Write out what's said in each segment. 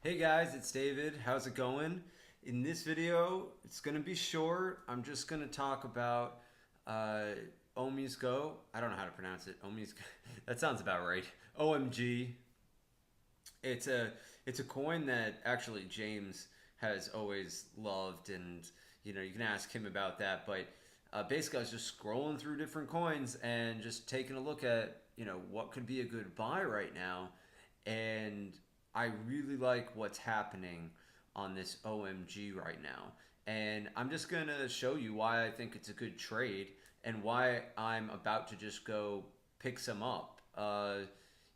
Hey guys, it's David. How's it going? In this video, it's going to be short. I'm just going to talk about uh, OmiseGo. I don't know how to pronounce it. OmiseGo. That sounds about right. OMG. It's a it's a coin that actually James has always loved, and you can ask him about that. But basically, I was just scrolling through different coins and just taking a look at what could be a good buy right now, and I really like what's happening on this OMG right now. And I'm just gonna show you why I think it's a good trade and why I'm about to just go pick some up.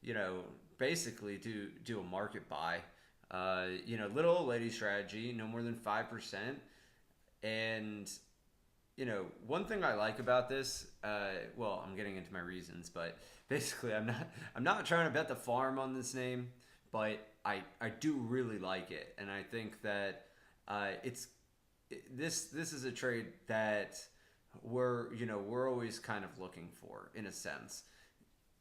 You know, basically do a market buy. Little old lady strategy, no more than 5%. And one thing I like about this, well, I'm getting into my reasons, but basically, I'm not trying to bet the farm on this name, but I do really like it, and I think that it's this is a trade that we're always kind of looking for in a sense,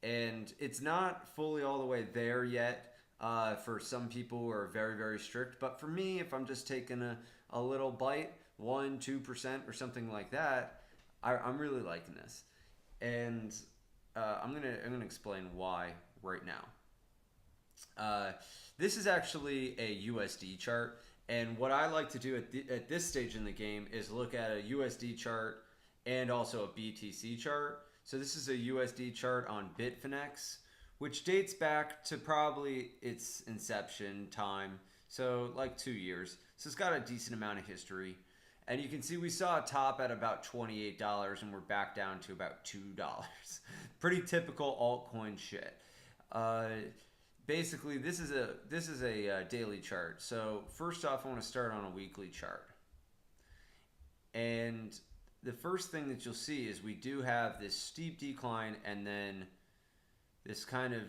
and it's not fully all the way there yet. For some people who are very, very strict, but for me, if I'm just taking a little bite, 1-2% or something like that, I'm really liking this, and I'm gonna explain why right now. This is actually a USD chart, and what I like to do at this stage in the game is look at a USD chart and also a BTC chart. So this is a USD chart on Bitfinex, which dates back to probably its inception time, so like 2 years. So it's got a decent amount of history. And you can see we saw a top at about $28 and we're back down to about $2. Pretty typical altcoin shit. Uh, Basically, this is a daily chart. So first off, I want to start on a weekly chart. And the first thing that you'll see is we do have this steep decline and then this kind of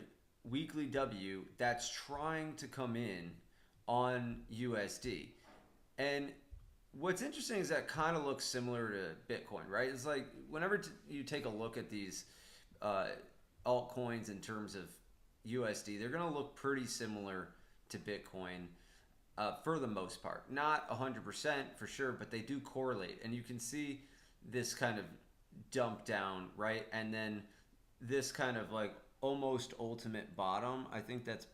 weekly W that's trying to come in on USD. And what's interesting is that kind of looks similar to Bitcoin, right? It's like whenever you take a look at these uh, altcoins in terms of USD, they're going to look pretty similar to Bitcoin for the most part. Not 100% for sure, but they do correlate. And you can see this kind of dump down, right? And then this kind of like almost ultimate bottom. I think that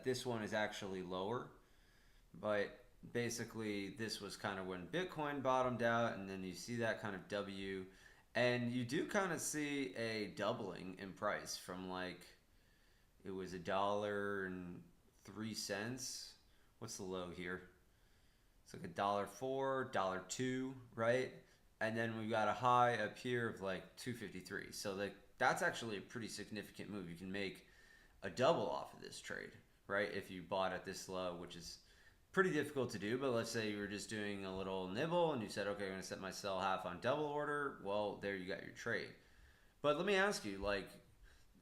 this one is actually lower, but basically this was kind of when Bitcoin bottomed out, and then you see that kind of W, and you do kind of see a doubling in price from like it was $1.03. What's the low here? It's like $1.04, $1.02, right? And then we got a high up here of like 253. So that's actually a pretty significant move. You can make a double off of this trade, right? If you bought at this low, which is pretty difficult to do, but let's say you were just doing a little nibble and you said, okay, I'm going to set my sell half on double order. Well, there you got your trade. But let me ask you, like,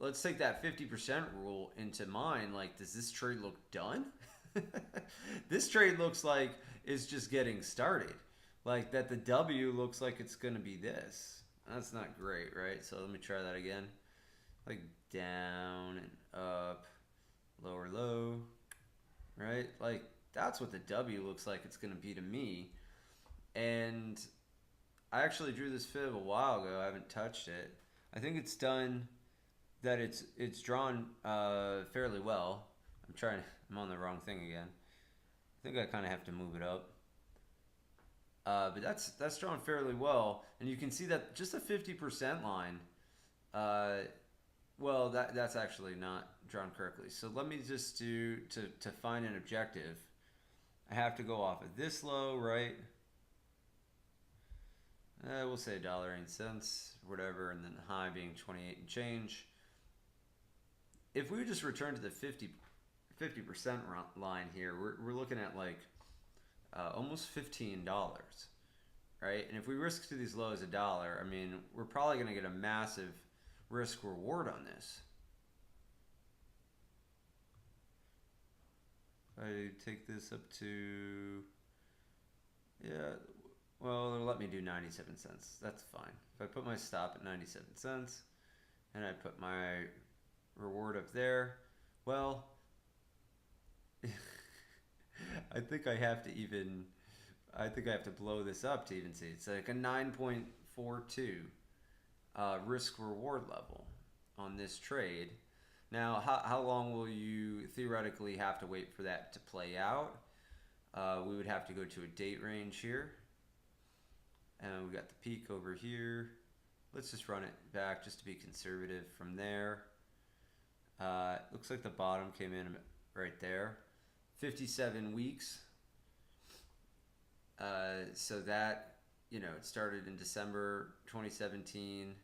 let's take that 50% rule into mind. Like, does this trade look done? This trade looks like it's just getting started. Like, that the W looks like it's going to be this. That's not great, right? So let me try that again. Like, down and up, lower low, right? Like, that's what the W looks like it's going to be to me. And I actually drew this fib a while ago. I haven't touched it. I think it's done that it's drawn fairly well. I'm on the wrong thing again. I think I kind of have to move it up. But that's drawn fairly well, and you can see that just a 50% line. Uh, well, that's actually not drawn correctly. So let me just do to find an objective. I have to go off of this low, right? We'll say $1.08, whatever, and then the high being 28 and change. If we just return to the 50% line here, we're looking at like almost $15, right? And if we risk to these lows $1, I mean, we're probably going to get a massive risk reward on this. If I take this up to, yeah, well, it'll let me do 97 cents. That's fine. If I put my stop at 97 cents and I put my reward up there, well, I think I have to even, I think I have to blow this up to even see. It's like a 9.42 risk reward level on this trade. Now, how long will you theoretically have to wait for that to play out? We would have to go to a date range here. And we got the peak over here. Let's just run it back just to be conservative from there. Looks like the bottom came in right there. 57 weeks. So that, you know, it started in December 2017.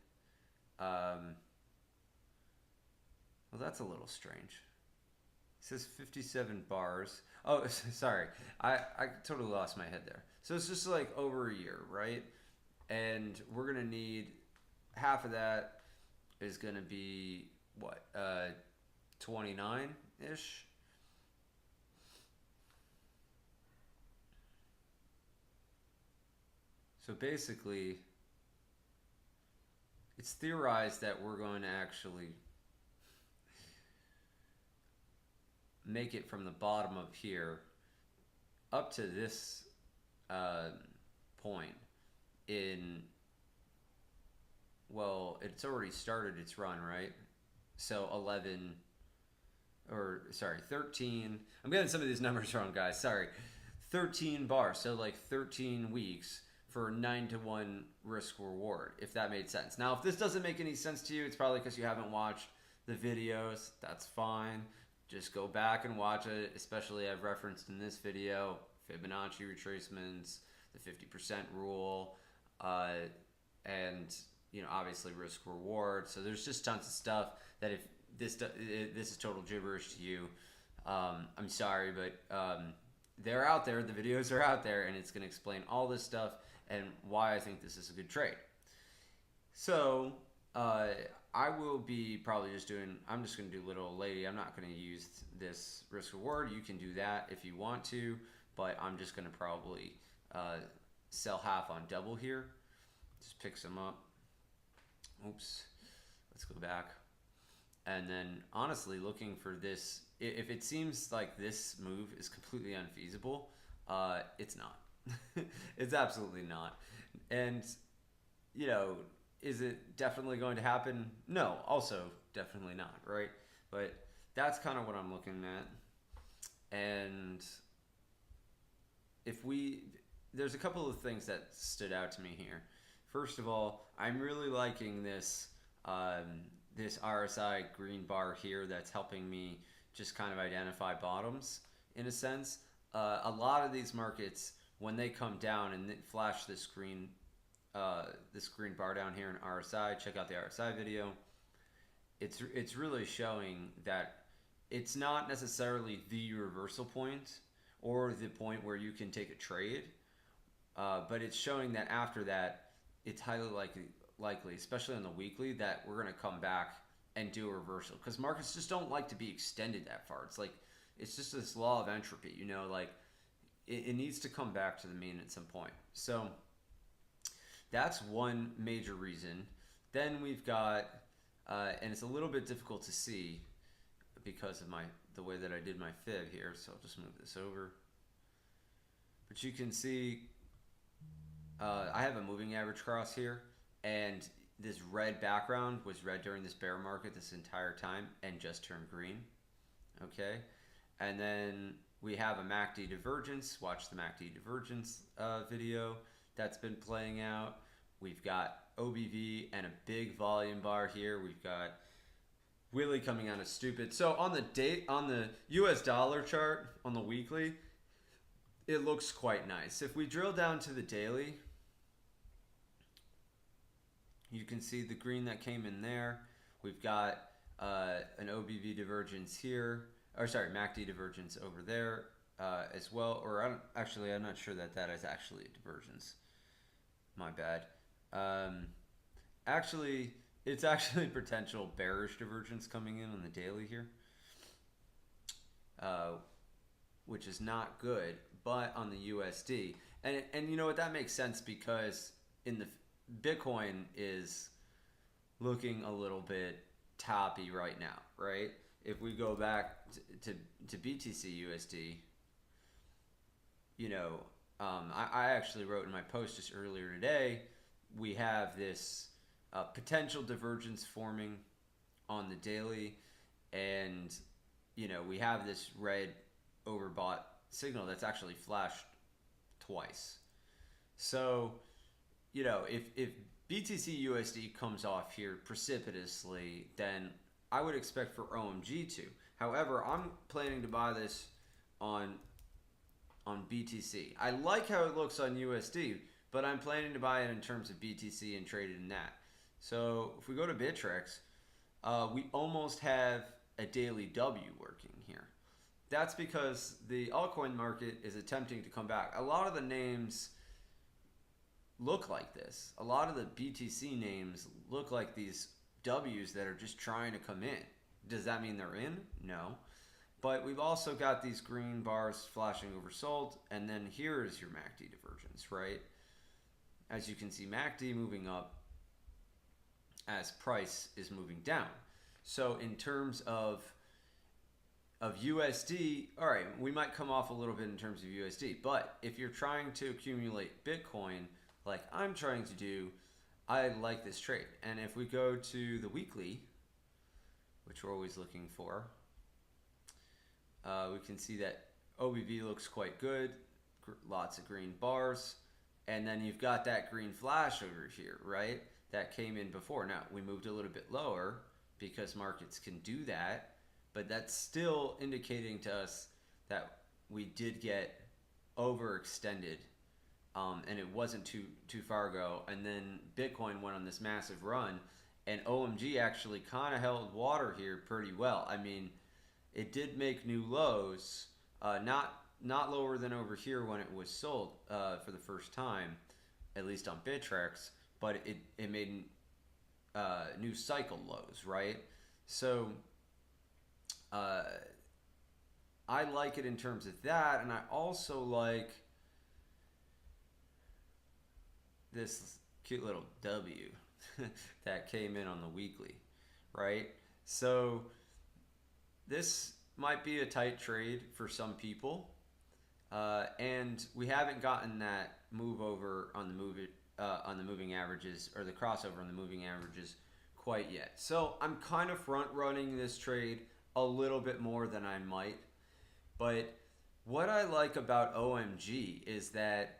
Well, that's a little strange. It says 57 bars. Oh, sorry. I totally lost my head there. So it's just like over a year, right? And we're going to need half of that is going to be what? 29-ish? So basically, it's theorized that we're going to actually make it from the bottom of here up to this point in, well, it's already started its run, right? So 11, or sorry, 13. I'm getting some of these numbers wrong, guys. Sorry. 13 bars, so like 13 weeks for 9-to-1 risk reward, if that made sense. Now, if this doesn't make any sense to you, it's probably because you haven't watched the videos. That's fine. Just go back and watch it, especially I've referenced in this video, Fibonacci retracements, the 50% rule, and, you know, obviously risk reward. So there's just tons of stuff that if this is total gibberish to you, I'm sorry, but they're out there, the videos are out there, and it's going to explain all this stuff and why I think this is a good trade. So I will be probably just doing, I'm just going to do little old lady. I'm not going to use this risk reward. You can do that if you want to, but I'm just going to probably sell half on double here. Just pick some up. Oops. Let's go back. And then honestly looking for this, if it seems like this move is completely unfeasible, it's not. It's absolutely not. And, you know, is it definitely going to happen? No, also definitely not, right? But that's kind of what I'm looking at. And there's a couple of things that stood out to me here. First of all, I'm really liking this this RSI green bar here that's helping me just kind of identify bottoms in a sense. A lot of these markets, when they come down and flash this green bar down here in RSI, check out the RSI video. It's really showing that it's not necessarily the reversal point or the point where you can take a trade, but it's showing that after that, it's highly likely, especially on the weekly, that we're going to come back and do a reversal, because markets just don't like to be extended that far. It's like, it's just this law of entropy, you know, like it needs to come back to the mean at some point. So that's one major reason. Then we've got, and it's a little bit difficult to see because of the way that I did my fib here, so I'll just move this over. But you can see I have a moving average cross here, and this red background was red during this bear market this entire time and just turned green. Okay, and then we have a MACD divergence. Watch the MACD divergence video that's been playing out. We've got OBV and a big volume bar here. We've got Willie coming out of stupid. So on the US dollar chart on the weekly, it looks quite nice. If we drill down to the daily, you can see the green that came in there. We've got an OBV divergence here, or sorry, MACD divergence over there as well. Or I'm not sure that is actually a divergence. My bad. Actually, it's actually potential bearish divergence coming in on the daily here, which is not good. But on the USD, and you know what, that makes sense, because in the Bitcoin is looking a little bit toppy right now, right? If we go back to BTC USD, you know, I actually wrote in my post just earlier today, we have this potential divergence forming on the daily, and you know, we have this red overbought signal that's actually flashed twice. So, you know, if BTC USD comes off here precipitously, then I would expect for OMG to. However, I'm planning to buy this on BTC. I like how it looks on USD, but I'm planning to buy it in terms of BTC and trade it in that. So if we go to Bittrex, we almost have a daily W working here. That's because the altcoin market is attempting to come back. A lot of the names look like this. A lot of the BTC names look like these W's that are just trying to come in. Does that mean they're in? No. But we've also got these green bars flashing oversold, and then here is your MACD divergence, right? As you can see, MACD moving up as price is moving down. So in terms of USD, all right, we might come off a little bit in terms of USD, but if you're trying to accumulate Bitcoin like I'm trying to do, I like this trade. And if we go to the weekly, which we're always looking for, we can see that OBV looks quite good, lots of green bars, and then you've got that green flash over here, right? That came in before. Now, we moved a little bit lower because markets can do that, but that's still indicating to us that we did get overextended, and it wasn't too far ago. And then Bitcoin went on this massive run, and OMG actually kind of held water here pretty well. I mean, it did make new lows, not lower than over here when it was sold for the first time, at least on Bittrex, but it made new cycle lows, right? So I like it in terms of that, and I also like this cute little W that came in on the weekly, right? So this might be a tight trade for some people, and we haven't gotten that move over on the moving averages, or the crossover on the moving averages quite yet. So I'm kind of front running this trade a little bit more than I might. But what I like about OMG is that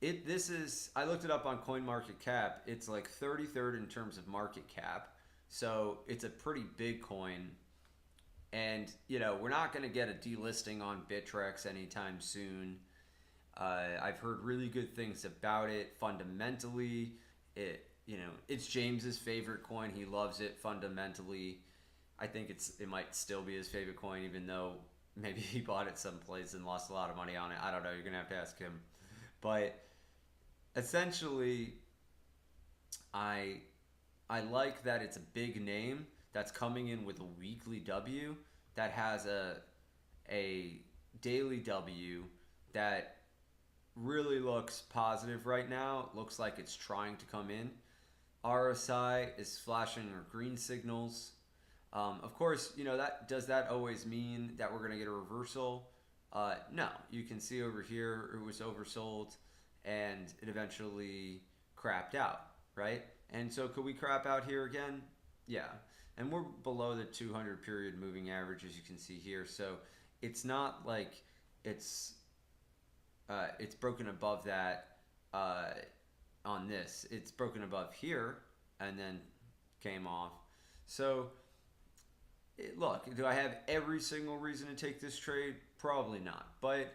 I looked it up on CoinMarketCap. It's like 33rd in terms of market cap. So it's a pretty big coin. And, you know, we're not going to get a delisting on Bittrex anytime soon. I've heard really good things about it. Fundamentally, it's James's favorite coin. He loves it fundamentally. I think it might still be his favorite coin, even though maybe he bought it someplace and lost a lot of money on it. I don't know. You're going to have to ask him. But essentially, I like that it's a big name that's coming in with a weekly W that has a daily W that really looks positive right now. It looks like it's trying to come in. RSI is flashing our green signals. Of course, you know, does that always mean that we're going to get a reversal? No. You can see over here it was oversold and it eventually crapped out, right? And so could we crap out here again? Yeah. And we're below the 200 period moving average, as you can see here. So it's not like it's broken above that on this. It's broken above here and then came off. So look, do I have every single reason to take this trade? Probably not. But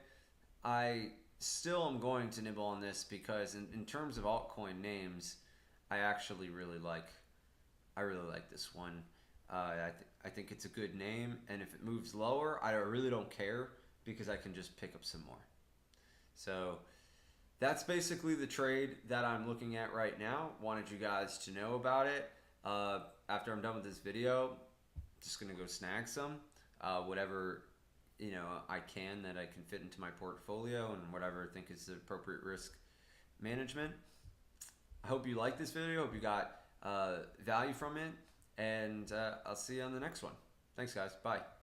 I still am going to nibble on this because in terms of altcoin names, I actually really like this one. I think it's a good name, and if it moves lower, I really don't care because I can just pick up some more. So that's basically the trade that I'm looking at right now. Wanted you guys to know about it. After I'm done with this video, just gonna go snag some, whatever I can that I can fit into my portfolio, and whatever I think is the appropriate risk management. I hope you liked this video. Hope you got value from it, and I'll see you on the next one. Thanks, guys. Bye.